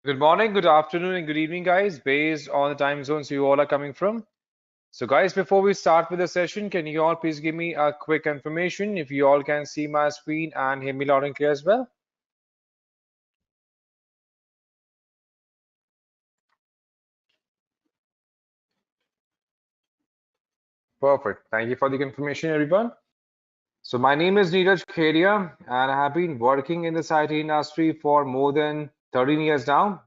Good morning, good afternoon, and good evening, guys, based on the time zones you all are coming from. So, guys, before we start with the session, can you all please give me a quick information if you all can see my screen and hear me loud and clear as well? Perfect. Thank you for the confirmation, everyone. So, my name is Neeraj Kheria, and I have been working in the IT industry for more than 13 years now.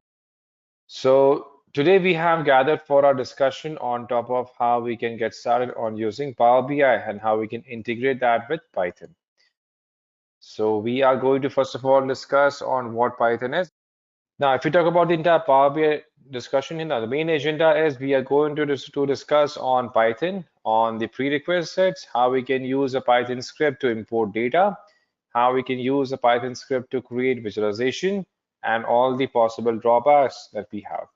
So, today we have gathered for our discussion on top of how we can get started on using Power BI and how we can integrate that with Python. So we are going to first of all discuss on what Python is. Now, if we talk about the entire Power BI discussion here, the main agenda is we are going to discuss on Python, on the prerequisites, how we can use a Python script to import data, how we can use a Python script to create visualization, and all the possible drawbacks that we have.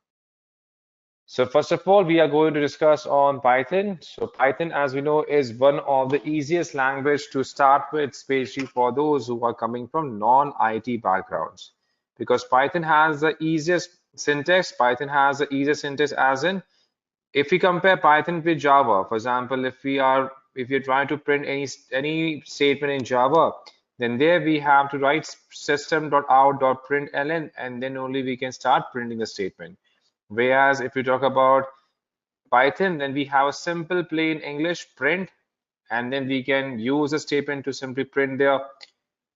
So first of all, we are going to discuss on Python. So Python, as we know, is one of the easiest language to start with, especially for those who are coming from non-IT backgrounds. Because Python has the easiest syntax. Python has the easiest syntax as in, if we compare Python with Java, for example, if you're trying to print any statement in Java, then there we have to write system.out.println, and then only we can start printing the statement. Whereas if we talk about Python, then we have a simple plain English print, and then we can use a statement to simply print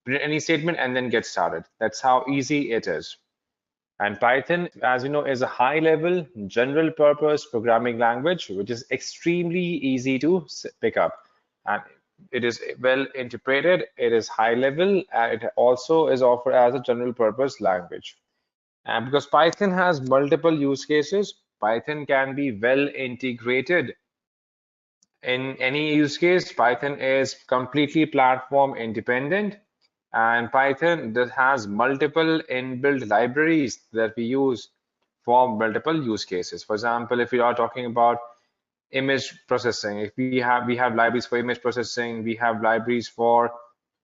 any statement and then get started. That's how easy it is. And Python, as you know, is a high level general purpose programming language, which is extremely easy to pick up. And it is well interpreted, it is high level, and it also is offered as a general purpose language. And because Python has multiple use cases, Python can be well integrated in any use case. Python is completely platform independent, and Python that has multiple inbuilt libraries that we use for multiple use cases. For example, if we are talking about image processing, if we have libraries for image processing, we have libraries for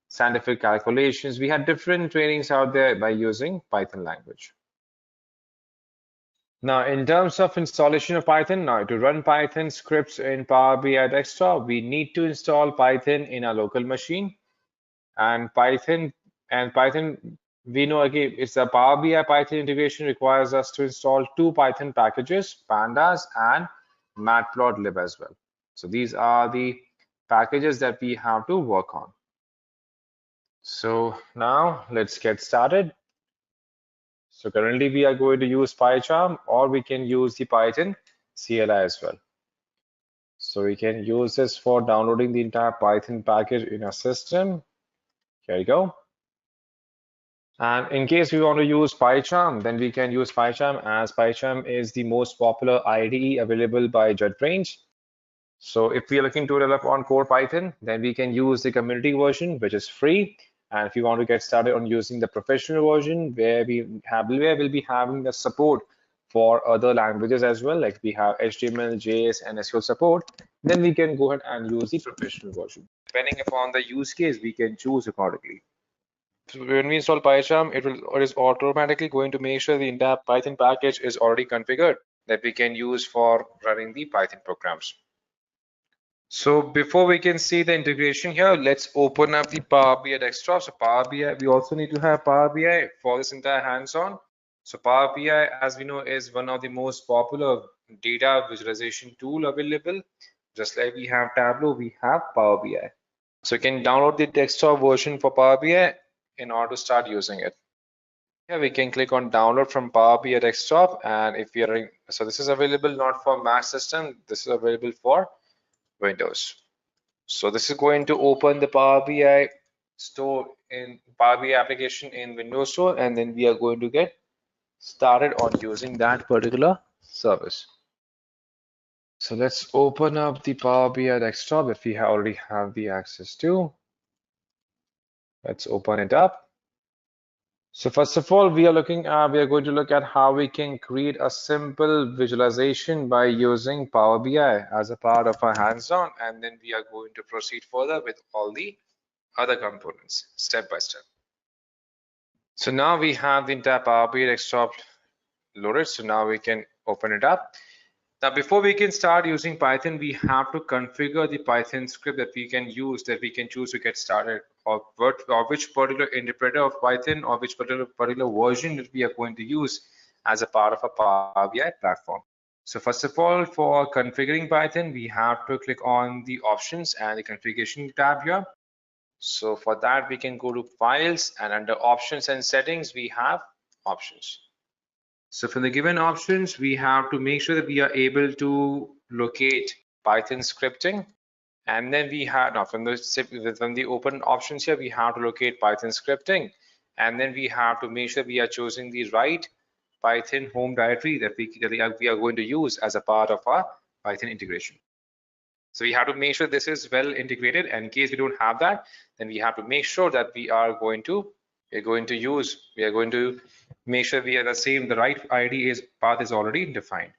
scientific calculations, we have different trainings out there by using Python language. Now, in terms of installation of Python, now to run Python scripts in Power BI Desktop, we need to install Python in our local machine. And Python, we know again, it's a Power BI Python integration requires us to install two Python packages, Pandas and Matplotlib as well. So these are the packages that we have to work on. So now let's get started. So currently we are going to use PyCharm, or we can use the Python CLI as well. So we can use this for downloading the entire Python package in our system. Here you go. And in case we want to use PyCharm, then we can use PyCharm, as PyCharm is the most popular IDE available by JetBrains. So if we are looking to develop on core Python, then we can use the community version, which is free. And if you want to get started on using the professional version, where we'll be having the support for other languages as well, like we have HTML, JS, and SQL support, then we can go ahead and use the professional version. Depending upon the use case, we can choose accordingly. So when we install PyCharm, it is automatically going to make sure the entire Python package is already configured that we can use for running the Python programs. So before we can see the integration here, let's open up the Power BI desktop. So Power BI, we also need to have Power BI for this entire hands-on. So Power BI, as we know, is one of the most popular data visualization tool available. Just like we have Tableau, we have Power BI. So you can download the desktop version for Power BI in order to start using it. Here we can click on download from Power BI desktop, and if you are so this is available not for Mac system, this is available for Windows. So this is going to open the Power BI store in Power BI application in Windows Store, and then we are going to get started on using that particular service. So let's open up the Power BI desktop if we already have the access to. Let's open it up. So first of all, we are going to look at how we can create a simple visualization by using Power BI as a part of our hands-on, and then we are going to proceed further with all the other components step by step. So now we have the entire Power BI desktop loaded. So now we can open it up. Now, before we can start using Python, we have to configure the Python script that we can use, that we can choose to get started, or which particular interpreter of Python, or which particular version that we are going to use as a part of a Power BI platform. So first of all, for configuring Python, we have to click on the options and the configuration tab here. So for that, we can go to files, and under options and settings, we have options. So from the given options, we have to make sure that we are able to locate Python scripting. And then we have, now from the open options here, we have to locate Python scripting. And then we have to make sure we are choosing the right Python home directory that we are going to use as a part of our Python integration. So we have to make sure this is well integrated. And in case we don't have that, then we have to make sure that we are going to make sure we are the right ID is path is already defined.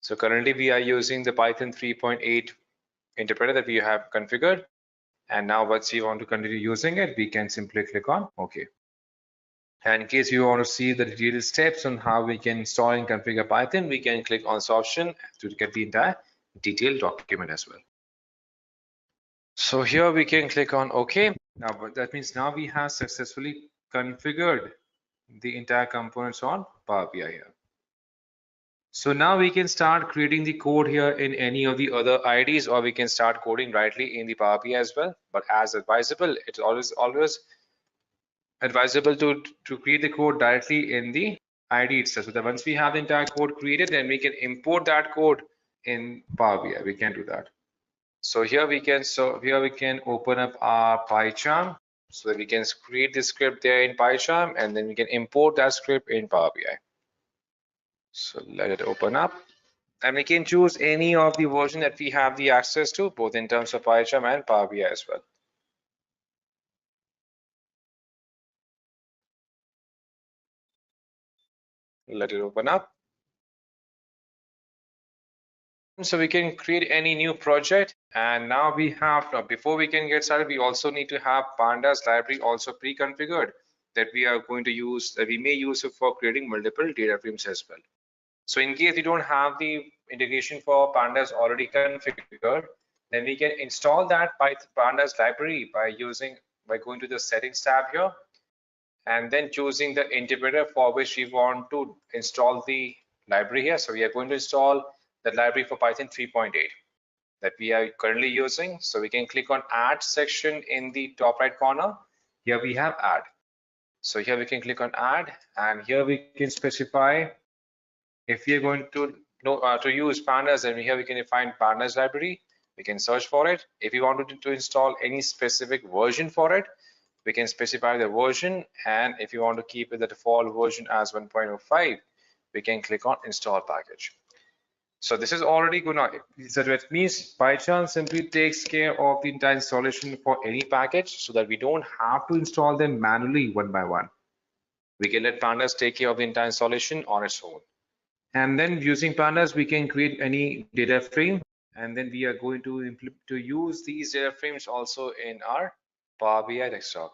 So currently we are using the Python 3.8 interpreter that we have configured. And now once you want to continue using it, we can simply click on OK. And in case you want to see the detailed steps on how we can install and configure Python, we can click on this option to get the entire detailed document as well. So here we can click on OK. Now that means now we have successfully configured the entire components on Power BI here. So now we can start creating the code here in any of the other IDs, or we can start coding directly in the Power BI as well. But as advisable, it's always advisable to create the code directly in the ID itself. So that once we have the entire code created, then we can import that code in Power BI. We can do that. So here we can open up our PyCharm so that we can create the script there in PyCharm, and then we can import that script in Power BI. So let it open up, and we can choose any of the version that we have the access to, both in terms of PyCharm and Power BI as well. Let it open up. So we can create any new project, and now we have, before we can get started, we also need to have pandas library also pre-configured that we are going to use, that we may use it for creating multiple data frames as well. So in case we don't have the integration for pandas already configured, then we can install that pandas library by going to the settings tab here, and then choosing the interpreter for which we want to install the library here. So we are going to install the library for Python 3.8 that we are currently using. So we can click on add section in the top right corner. Here we have add. So here we can click on add, and here we can specify if we are going to use pandas, then here we can define pandas library. We can search for it. If you wanted to install any specific version for it, we can specify the version, and if you want to keep it the default version as 1.05, we can click on install package. So this is already good now. So that means PyCharm simply takes care of the entire installation for any package so that we don't have to install them manually one by one. We can let pandas take care of the entire installation on its own. And then using pandas, we can create any data frame, and then we are going to use these data frames also in our Power BI desktop.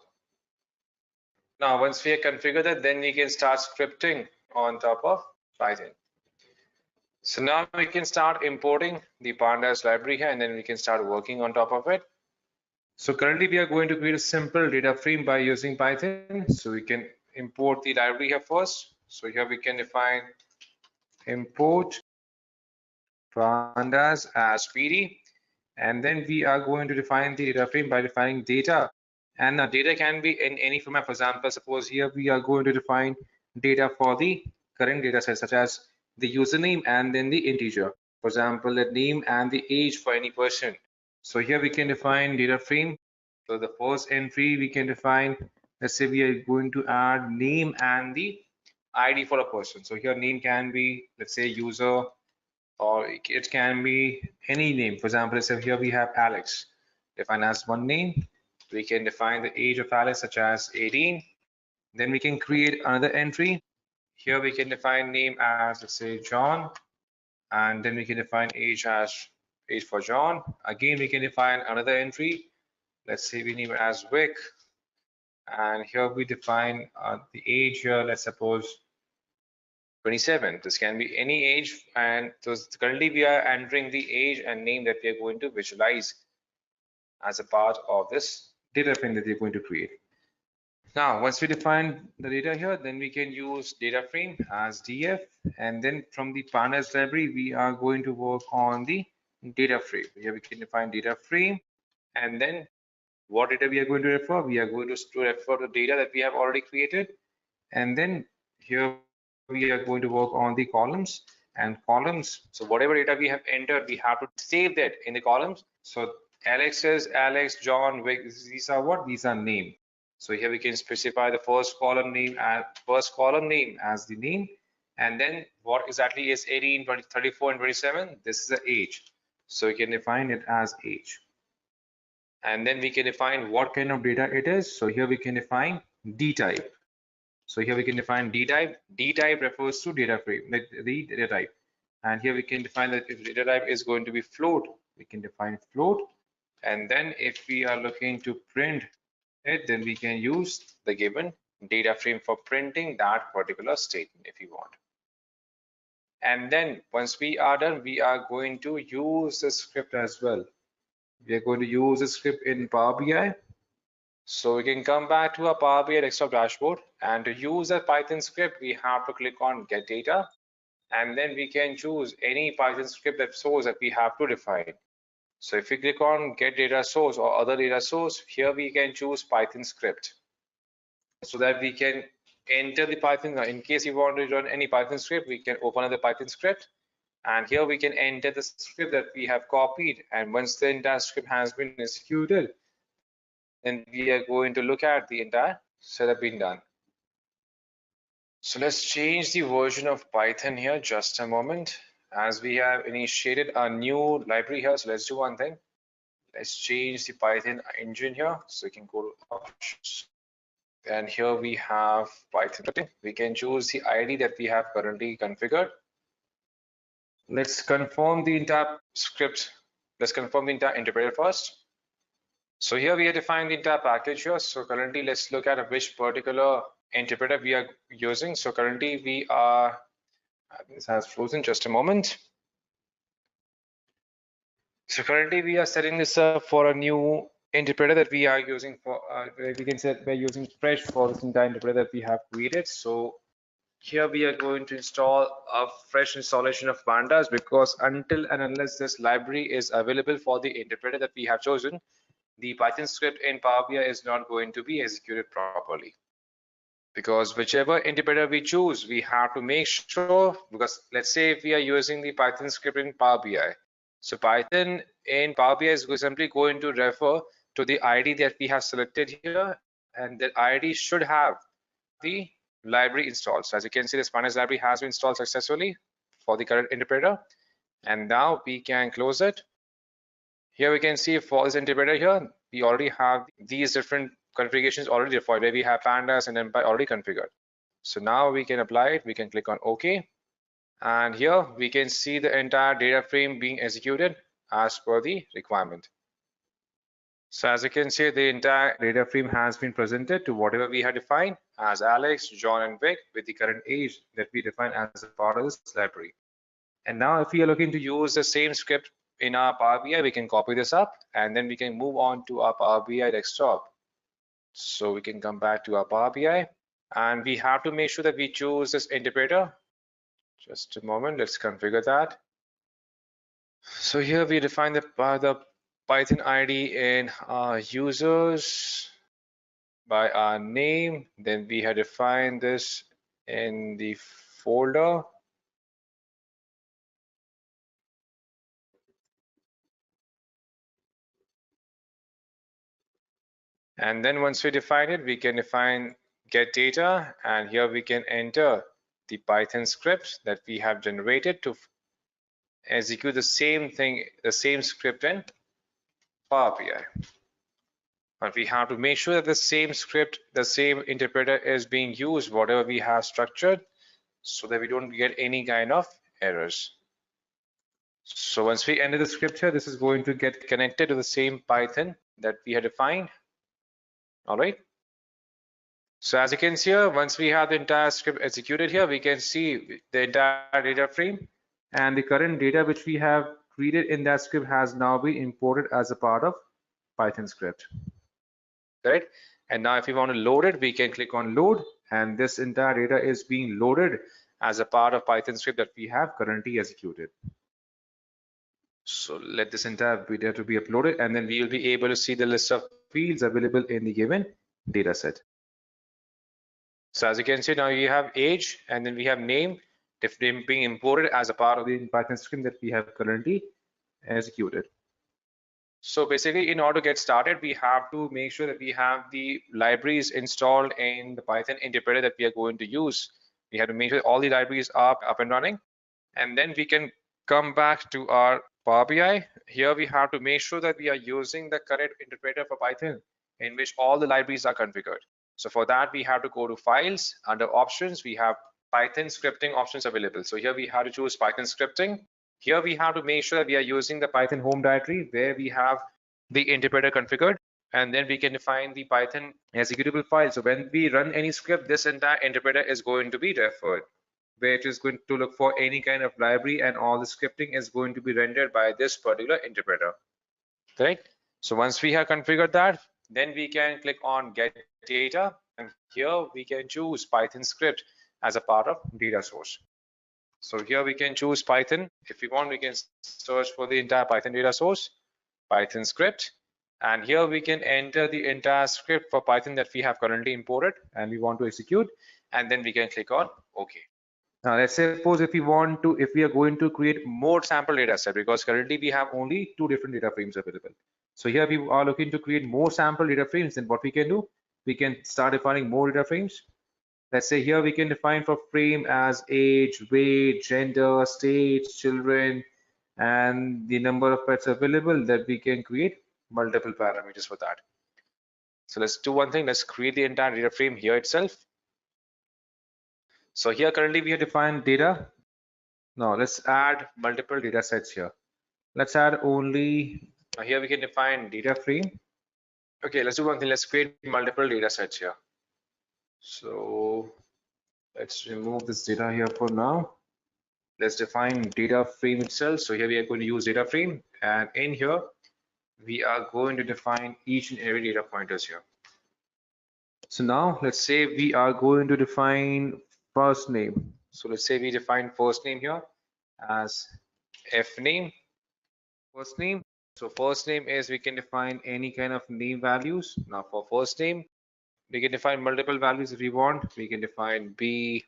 Now, once we have configured that, then we can start scripting on top of Python. So now we can start importing the pandas library here, and then we can start working on top of it. So currently we are going to create a simple data frame by using Python. So we can import the library here first. So here we can define import pandas as PD, and then we are going to define the data frame by defining data, and now data can be in any format. For example, suppose here we are going to define data for the current data set, such as the username and then the integer, for example the name and the age for any person. So here we can define data frame. So the first entry we can define, let's say we are going to add name and the ID for a person. So here name can be, let's say, user, or it can be any name. For example, so here we have Alex, defined as one name. We can define the age of Alex such as 18. Then we can create another entry. Here we can define name as, let's say, John, and then we can define age as age for John. Again, we can define another entry. Let's say we name it as Vic, and here we define the age here. Let's suppose 27. This can be any age, and so currently we are entering the age and name that we are going to visualize as a part of this data frame that we're going to create. Now, once we define the data here, then we can use data frame as df, and then from the pandas library, we are going to work on the data frame. Here we can define data frame, and then what data we are going to refer? We are going to refer the data that we have already created, and then here we are going to work on the columns and columns. So whatever data we have entered, we have to save that in the columns. So Alex is Alex, John, Vic, these are what? These are name. So here we can specify the first column name as the name, and then what exactly is 18, 20, 34, and 27? This is the age. So we can define it as age. And then we can define what kind of data it is. So here we can define D type. So here we can define D type. D type refers to data frame, like the data type. And here we can define that if data type is going to be float, we can define float. And then if we are looking to print it, then we can use the given data frame for printing that particular statement if you want. And then once we are done, we are going to use the script as well. We are going to use the script in Power BI. So we can come back to our Power BI desktop dashboard, and to use that Python script, we have to click on get data, and then we can choose any Python script that source that we have to define. So if we click on get data source or other data source, here we can choose Python script so that we can enter the Python. In case you want to run any Python script, we can open the Python script, and here we can enter the script that we have copied. And once the entire script has been executed, then we are going to look at the entire setup being done. So let's change the version of Python here, just a moment, as we have initiated a new library here. So let's do one thing. Let's change the Python engine here. So we can go to options, and here we have Python. We can choose the ID that we have currently configured. Let's confirm the entire script. Let's confirm the entire interpreter first. So here we have defined the entire package here. So currently let's look at which particular interpreter we are using. So currently we are, this has frozen, just a moment. So currently we are setting this up for a new interpreter that we are using for, we can say we're using fresh for this entire interpreter that we have created. So here we are going to install a fresh installation of pandas, because until and unless this library is available for the interpreter that we have chosen, the Python script in Power BI is not going to be executed properly. Because whichever interpreter we choose, we have to make sure, because let's say if we are using the Python script in Power BI, so Python in Power BI is simply going to refer to the ID that we have selected here, and that ID should have the library installed. So as you can see, this pandas library has been installed successfully for the current interpreter, and now we can close it. Here we can see for this interpreter here, we already have these different configurations already defined, where we have pandas and NumPy already configured. So now we can apply it. We can click on OK, and here we can see the entire data frame being executed as per the requirement. So as you can see, the entire data frame has been presented to whatever we had defined as Alex, John, and Vic, with the current age that we define as a part of this library. And now if we are looking to use the same script in our Power BI, we can copy this up, and then we can move on to our Power BI desktop. So we can come back to our Power BI, and we have to make sure that we choose this interpreter. Just a moment, let's configure that. So here we define the Python ID in our users by our name. Then we have defined this in the folder. And then once we define it, we can define get data, and here we can enter the Python script that we have generated to execute the same thing, the same script in Power BI. But we have to make sure that the same script, the same interpreter is being used, whatever we have structured, so that we don't get any kind of errors. So once we enter the script here, this is going to get connected to the same Python that we had defined. All right. So as you can see here, once we have the entire script executed here, we can see the entire data frame, and the current data which we have created in that script has now been imported as a part of Python script. Right? And now if we want to load it, we can click on load, and this entire data is being loaded as a part of Python script that we have currently executed. So let this entire video to be uploaded, and then we will be able to see the list of fields available in the given data set. So as you can see, now you have age, and then we have name being imported as a part of the Python script that we have currently executed. So basically, in order to get started, we have to make sure that we have the libraries installed in the Python interpreter that we are going to use. We have to make sure all the libraries are up and running, and then we can come back to our Power BI. Here we have to make sure that we are using the correct interpreter for Python in which all the libraries are configured. So for that, we have to go to files. Under options, we have Python scripting options available. So here we have to choose Python scripting. Here we have to make sure that we are using the Python home directory where we have the interpreter configured, and then we can define the Python executable file. So when we run any script, this entire interpreter is going to be referred, where it is going to look for any kind of library, and all the scripting is going to be rendered by this particular interpreter. Right? So once we have configured that, then we can click on get data, and here we can choose Python script as a part of data source. So here we can choose Python. If we want, we can search for the entire Python data source, Python script, and here we can enter the entire script for Python that we have currently imported and we want to execute, and then we can click on OK. Now let's suppose if we are going to create more sample data set, because currently we have only 2 different data frames available. So here we are looking to create more sample data frames. Then what we can do, we can start defining more data frames. Let's say here we can define for frame as age, weight, gender, states, children, and the number of pets available, that we can create multiple parameters for that. So let's do one thing. Let's create the entire data frame here itself. So here currently we have defined data. Now let's add multiple data sets here. Let's add only, here we can define data frame. Okay, let's do one thing. Let's create multiple data sets here. So let's remove this data here for now. Let's define data frame itself. So here we are going to use data frame, and in here we are going to define each and every data pointers here. So now let's say we are going to define first name. So let's say we define first name here as f name, first name. So first name is, we can define any kind of name values. Now for first name, we can define multiple values if we want. We can define B,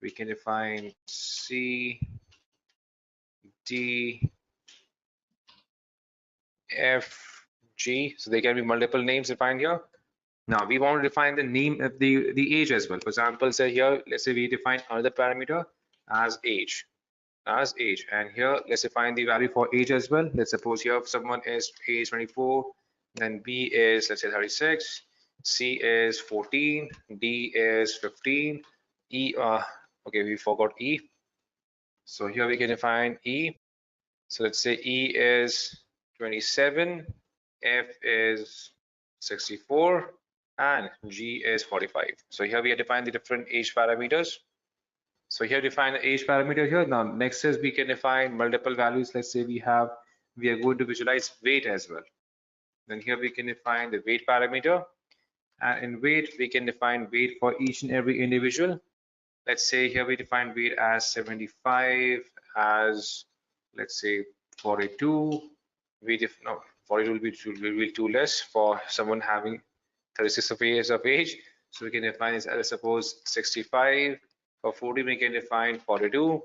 we can define C, D, F, G. So there can be multiple names defined here. Now we want to define the name of the age as well. For example, say here, let's say we define another parameter as age, and here let's define the value for age as well. Let's suppose here if someone is age 24, then B is, let's say, 36, C is 14, D is 15, E, okay, we forgot E. So here we can define E. So let's say E is 27, F is 64, and G is 45. So here we have defined the different age parameters. So here define the age parameter here. Now next is we can define multiple values. Let's say we are going to visualize weight as well. Then here we can define the weight parameter, and in weight we can define weight for each and every individual. Let's say here we define weight as 75, as let's say 42. No, 42 will be too less for someone having 36 years of age. So we can define this as, suppose, 65. For 40 we can define 42.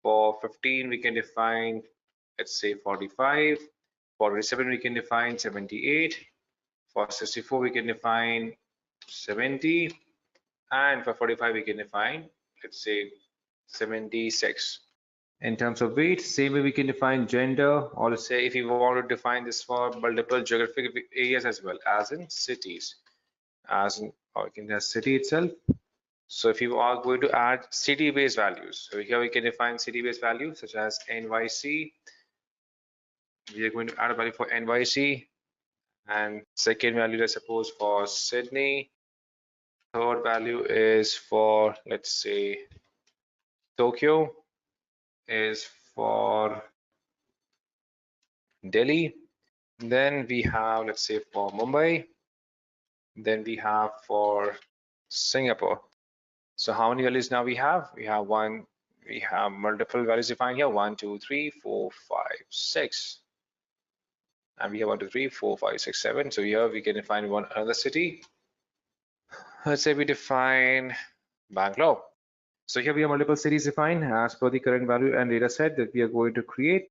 For 15 we can define, let's say, 45. For 47 we can define 78. For 64 we can define 70, and for 45 we can define, let's say, 76. In terms of weight, same way we can define gender, or let's say if you want to define this for multiple geographic areas as well, as in cities, or you can have city itself. So if you are going to add city-based values, so here we can define city-based values such as NYC. We are going to add a value for NYC, and second value, let's suppose, for Sydney, Third value is for, let's say, Tokyo, is for Delhi. Then we have, let's say, for Mumbai. Then we have for Singapore. So how many values now we have? We have multiple values defined here. 1, 2, 3, 4, 5, 6. And we have 1, 2, 3, 4, 5, 6, 7. So here we can define another city. Let's say we define Bangalore. So here we have multiple cities defined as per the current value and data set that we are going to create.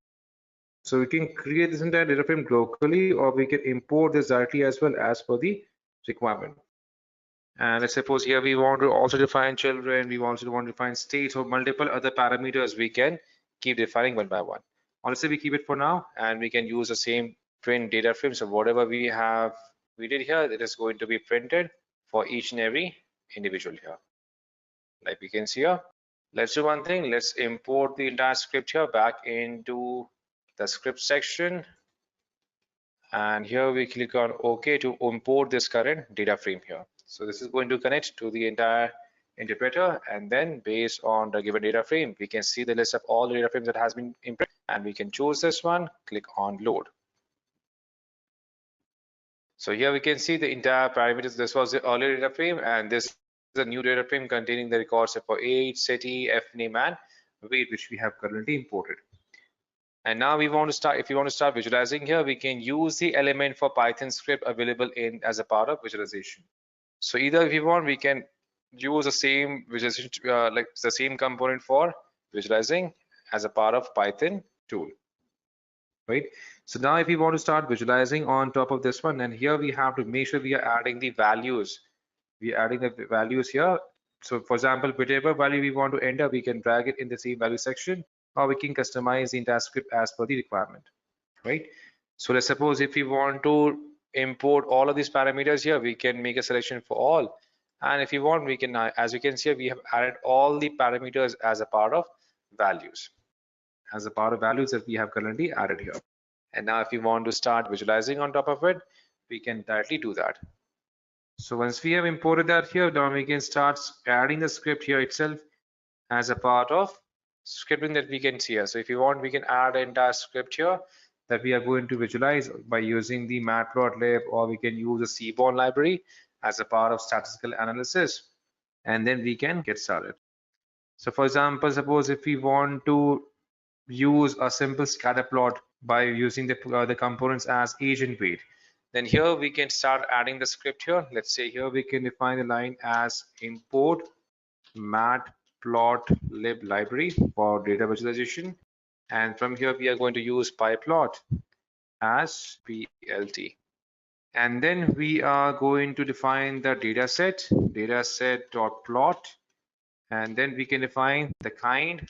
So we can create this entire data frame locally, or we can import this directly as well as per the requirement. And let's suppose here we want to also define children, we also want to define states or multiple other parameters. We can keep defining one by one. Honestly, we keep it for now, and we can use the same print data frame. So whatever we did here, it is going to be printed for each and every individual here. Like we can see here, let's do one thing. Let's import the entire script here back into the script section. And here we click on OK to import this current data frame here. So this is going to connect to the entire interpreter, and then based on the given data frame, we can see the list of all the data frames that has been imported, and we can choose this one, click on load. So here we can see the entire parameters. This was the earlier data frame, and this is a new data frame containing the records for age, city, name, and weight, which we have currently imported. And now we want to start, if you want to start visualizing here, we can use the element for Python script available in as a part of visualization. So either if you want, we can use the same visualization, like the same component for visualizing as a part of Python tool, right? So now if we want to start visualizing on top of this one, and here we have to make sure we are adding the values. We are adding the values here. So for example, whatever value we want to enter, we can drag it in the same value section, or we can customize the entire script as per the requirement, right? So let's suppose if we want to import all of these parameters here, we can make a selection for all. And if you want, we can, as you can see, we have added all the parameters as a part of values, that we have currently added here. And now if you want to start visualizing on top of it, we can directly do that. So once we have imported that here, now we can start adding the script here itself as a part of scripting that we can see here. So if you want, we can add an entire script here that we are going to visualize by using the matplotlib, or we can use a Seaborn library as a part of statistical analysis, and then we can get started. So for example, suppose if we want to use a simple scatter plot by using the components as age and weight, then here we can start adding the script here. Let's say here we can define the line as import matplotlib library for data visualization, and from here we are going to use pyplot as plt, and then we are going to define the dataset.plot, and then we can define the kind.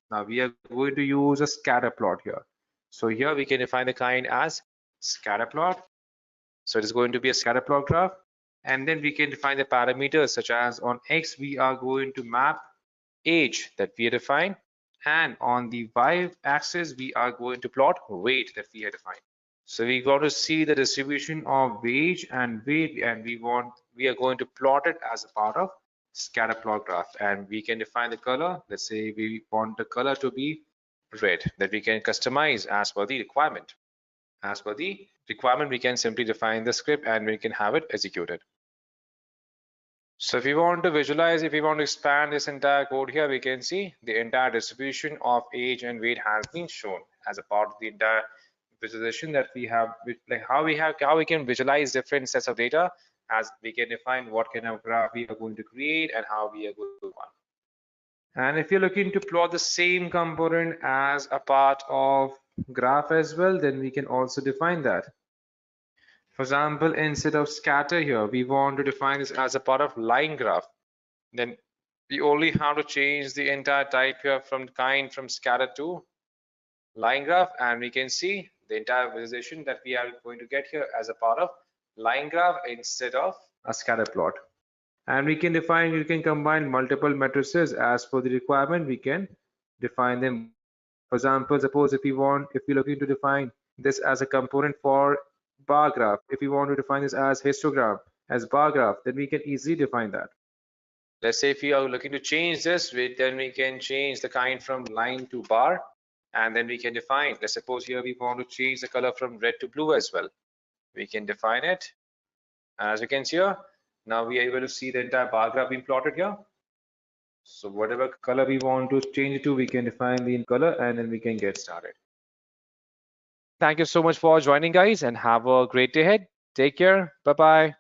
Now we are going to use a scatter plot here. So here we can define the kind as scatter plot. So it is going to be a scatter plot graph. And then we can define the parameters, such as on X, we are going to map age that we have defined. And on the Y axis, we are going to plot weight that we have defined. So we want to see the distribution of age and weight, and we are going to plot it as a part of scatter plot graph. And we can define the color. Let's say we want the color to be red, that we can customize as per the requirement. As per the requirement, we can simply define the script and we can have it executed. So if you want to visualize, if you want to expand this entire code here, we can see the entire distribution of age and weight has been shown as a part of the entire visualization that we have, like how we can visualize different sets of data, as we can define what kind of graph we are going to create and how we are going to run. And if you're looking to plot the same component as a part of graph as well, then we can also define that. For example, instead of scatter here, we want to define this as a part of line graph. Then we only have to change the entire type here from kind from scatter to line graph, and we can see the entire visualization that we are going to get here as a part of line graph instead of a scatter plot. And we can define, you can combine multiple matrices as per the requirement. We can define them. For example, suppose if we're looking to define this as a component for bar graph, if we want to define this as histogram as bar graph, then we can easily define that. Let's say if we are looking to change this, then we can change the kind from line to bar, and then we can define. Let's suppose here we want to change the color from red to blue as well. We can define it. As you can see here, now we are able to see the entire bar graph being plotted here. So whatever color we want to change it to, we can define the color and then we can get started. Thank you so much for joining, guys, and have a great day ahead. Take care. Bye-bye.